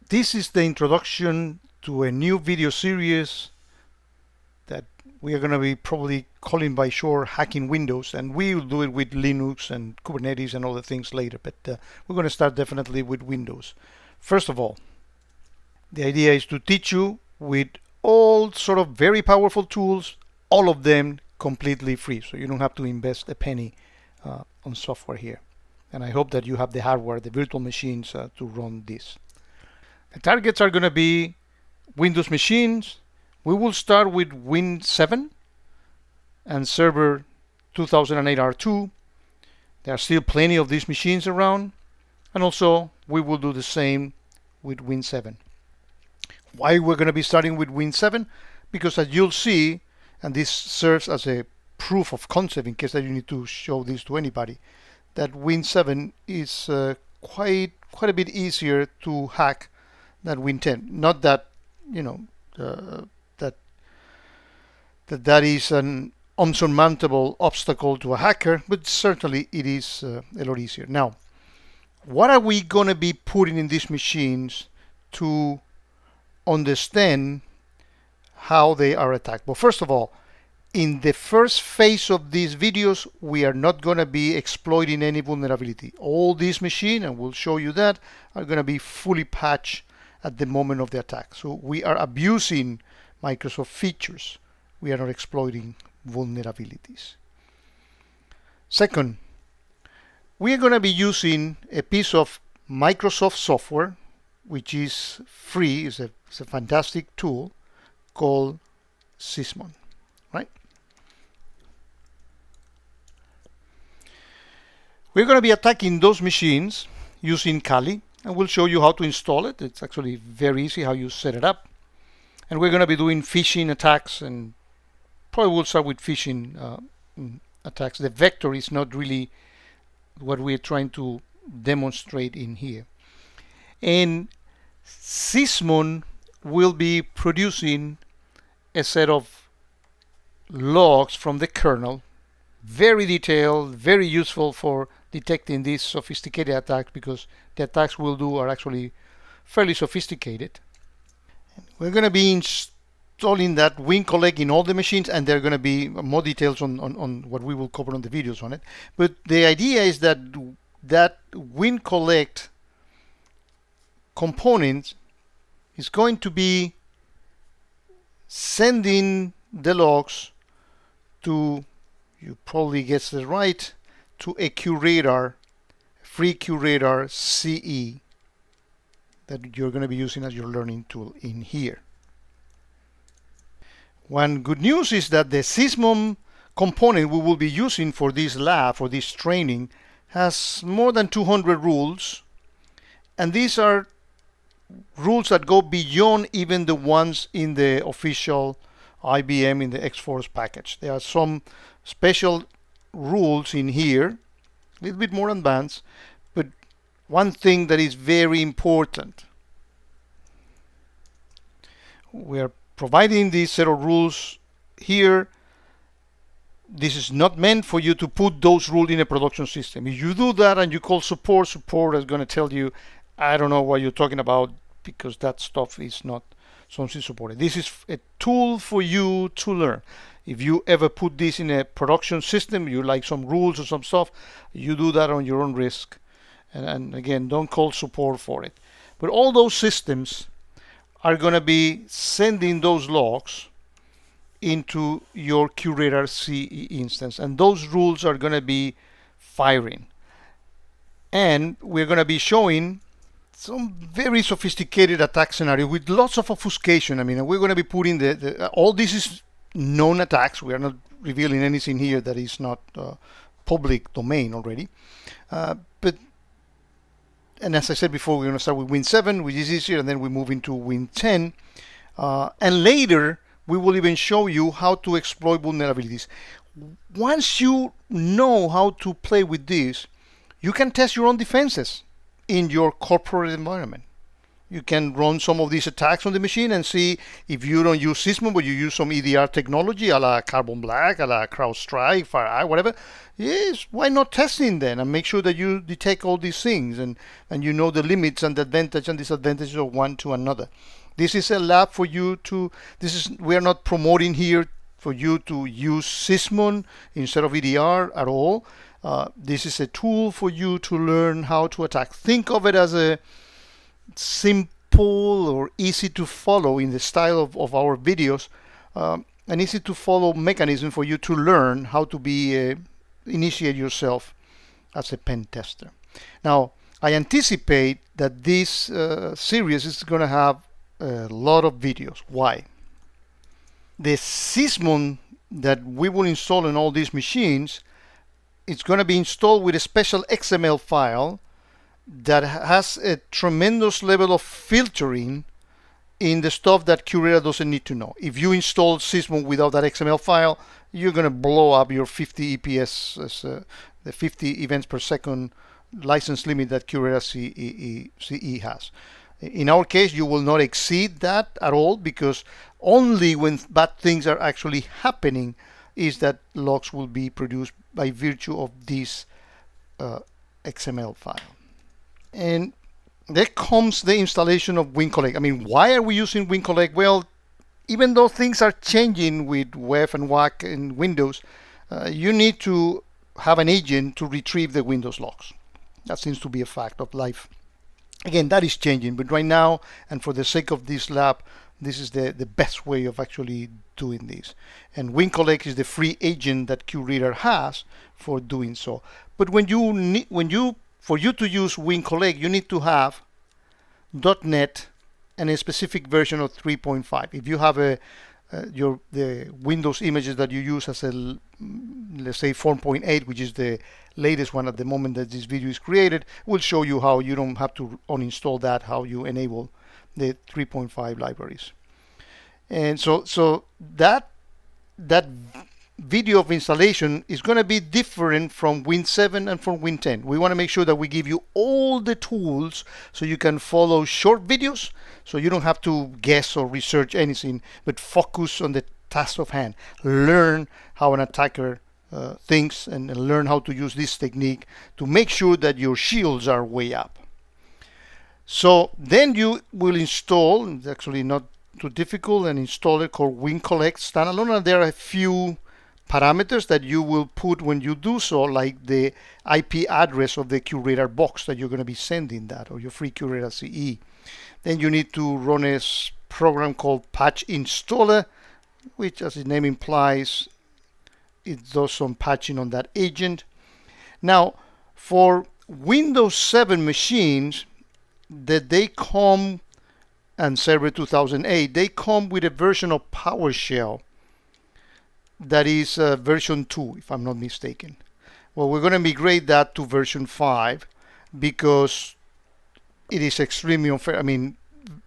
This is the introduction to a new video series that we are going to be probably calling by short Hacking Windows, and we'll do it with Linux and Kubernetes and other things later, but we're going to start definitely with Windows. First of all, the idea is to teach you with all sort of very powerful tools, all of them completely free, so you don't have to invest a penny on software here. And I hope that you have the hardware, the virtual machines to run this. The targets are going to be Windows machines. We will start with Win 7 and Server 2008 R2. There are still plenty of these machines around. And also, we will do the same with Win 7. Why we're going to be starting with Win 7? Because as you'll see, and this serves as a proof of concept in case that you need to show this to anybody, that Win 7 is quite a bit easier to hack than Win 10. Not that, you know, that is an unsurmountable obstacle to a hacker, but certainly it is a lot easier. Now, what are we going to be putting in these machines to understand how they are attacked? Well, first of all, in the first phase of these videos, we are not going to be exploiting any vulnerability. All these machines, and we'll show you that, are going to be fully patched at the moment of the attack. So we are abusing Microsoft features. We are not exploiting vulnerabilities. Second, we are going to be using a piece of Microsoft software, which is free. It's a fantastic tool called Sysmon, right? We're going to be attacking those machines using Kali, and we'll show you how to install it. It's actually very easy how you set it up. And we're going to be doing phishing attacks, and probably we'll start with phishing attacks. The vector is not really what we're trying to demonstrate in here. And Sysmon will be producing a set of logs from the kernel, very detailed, very useful for detecting these sophisticated attacks, because the attacks we'll do are actually fairly sophisticated. We're going to be installing that Winkle Egg in all the machines, and there are going to be more details on what we will cover on the videos on it. But the idea is that that Winkle Egg component is going to be sending the logs to, you probably guessed it right, to a curator, free curator CE that you're going to be using as your learning tool in here. One good news is that the Sysmon component we will be using for this lab, for this training, has more than 200 rules, and these are rules that go beyond even the ones in the official IBM in the X-Force package. There are some special rules in here, a little bit more advanced, but one thing that is very important, we are providing this set of rules here. This is not meant for you to put those rules in a production system. If you do that and you call support is going to tell you, I don't know what you're talking about, because that stuff is not something supported. This is a tool for you to learn. If you ever put this in a production system, you like some rules or some stuff, you do that on your own risk. And again, don't call support for it. But all those systems are going to be sending those logs into your Curator CE instance, and those rules are going to be firing. And we're going to be showing some very sophisticated attack scenario with lots of obfuscation. I mean, we're going to be putting all this is known attacks. We are not revealing anything here that is not public domain already. And as I said before, we're going to start with Win 7, which is easier, and then we move into Win 10. And later, we will even show you how to exploit vulnerabilities. Once you know how to play with this, you can test your own defenses in your corporate environment. You can run some of these attacks on the machine and see if you don't use Sysmon, but you use some EDR technology, a la Carbon Black, a la CrowdStrike, FireEye, whatever. Yes, why not testing then and make sure that you detect all these things and you know the limits and the advantage and disadvantages of one to another. This is a lab for you to, we are not promoting here for you to use Sysmon instead of EDR at all. This is a tool for you to learn how to attack. Think of it as a simple or easy to follow in the style of our videos, an easy to follow mechanism for you to learn how to be initiate yourself as a pen tester. Now, I anticipate that this series is going to have a lot of videos. Why? The Sysmon that we will install in all these machines, it's going to be installed with a special XML file that has a tremendous level of filtering in the stuff that Curia doesn't need to know. If you install Sysmon without that XML file, you're going to blow up your 50 EPS, the 50 events per second license limit that Curia CE has. In our case, you will not exceed that at all, because only when bad things are actually happening is that logs will be produced by virtue of this XML file. And there comes the installation of Winkle Egg. I mean, why are we using Winkle Egg? Well, even though things are changing with WEF and WAC in Windows, you need to have an agent to retrieve the Windows logs. That seems to be a fact of life. Again, that is changing, but right now, and for the sake of this lab, this is the best way of actually doing this. And Winkle Egg is the free agent that QReader has for doing so. But for you to use Winkle Egg, you need to have .NET and a specific version of 3.5. If you have the Windows images that you use as a, let's say 4.8, which is the latest one at the moment that this video is created, will show you how you don't have to uninstall that, how you enable the 3.5 libraries. And so that video of installation is going to be different from Win 7 and from Win 10. We want to make sure that we give you all the tools so you can follow short videos, so you don't have to guess or research anything, but focus on the task of hand. Learn how an attacker thinks and learn how to use this technique to make sure that your shields are way up. So then you will install, it's actually not too difficult, an installer called Winkle Egg standalone, and there are a few parameters that you will put when you do so, like the IP address of the QRadar box that you're going to be sending that, or your free QRadar CE. Then you need to run a program called Patch Installer, which, as its name implies, it does some patching on that agent. Now, for Windows 7 machines that they come, and Server 2008, they come with a version of PowerShell that is version 2, if I'm not mistaken. Well, we're going to migrate that to version 5 because it is extremely unfair. I mean,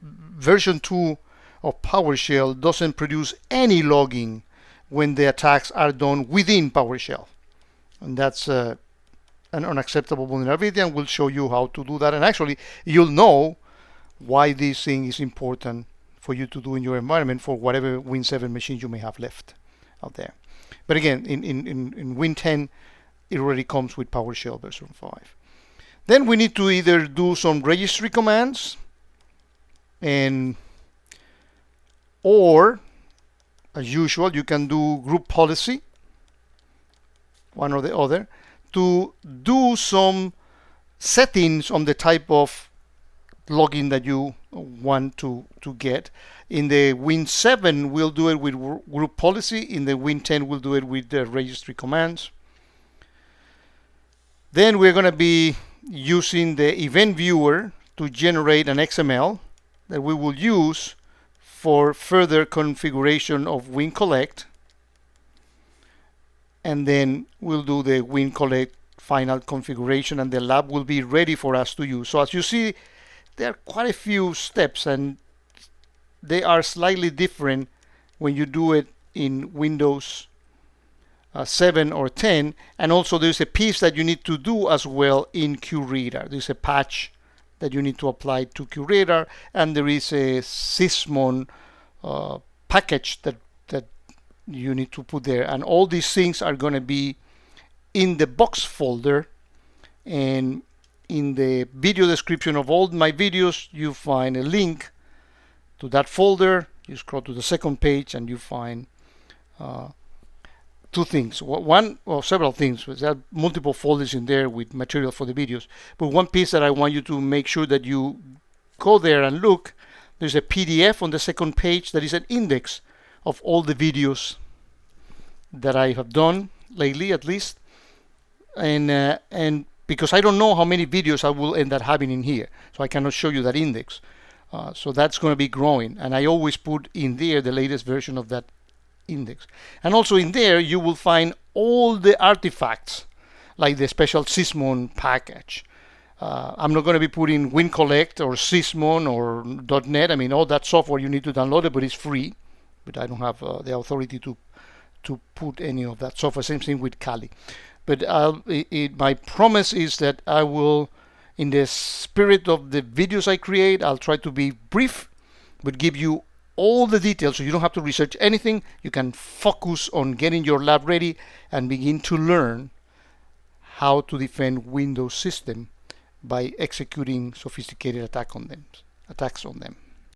version 2 of PowerShell doesn't produce any logging when the attacks are done within PowerShell. And that's an unacceptable vulnerability, and we'll show you how to do that. And actually, you'll know why this thing is important for you to do in your environment for whatever Win 7 machines you may have left out there. But again, in Win 10, it already comes with PowerShell version 5. Then we need to either do some registry commands or, as usual, you can do group policy, one or the other, to do some settings on the type of login that you want to get. In the Win 7, we'll do it with group policy. In the Win 10, we'll do it with the registry commands. Then we're going to be using the event viewer to generate an XML that we will use for further configuration of WinCollect. And then we'll do the WinCollect final configuration, and the lab will be ready for us to use. So as you see, there are quite a few steps, and they are slightly different when you do it in Windows 7 or 10. And also there's a piece that you need to do as well in QReader. There's a patch that you need to apply to Curia, and there is a Sysmon package that you need to put there. And all these things are going to be in the box folder, and in the video description of all my videos you find a link to that folder. You scroll to the second page and you find two things. One, or several things. There are multiple folders in there with material for the videos. But one piece that I want you to make sure that you go there and look, there's a PDF on the second page that is an index of all the videos that I have done lately, at least. And because I don't know how many videos I will end up having in here, so I cannot show you that index. So that's going to be growing, and I always put in there the latest version of that index. And also in there you will find all the artifacts, like the special Sysmon package. I'm not going to be putting Winkle Egg or Sysmon or .NET. I mean, all that software you need to download it, but it's free. But I don't have the authority to put any of that software. Same thing with Kali. But my promise is that I will, in the spirit of the videos I create, I'll try to be brief, but give you all the details so you don't have to research anything. You can focus on getting your lab ready and begin to learn how to defend Windows system by executing sophisticated attacks on them.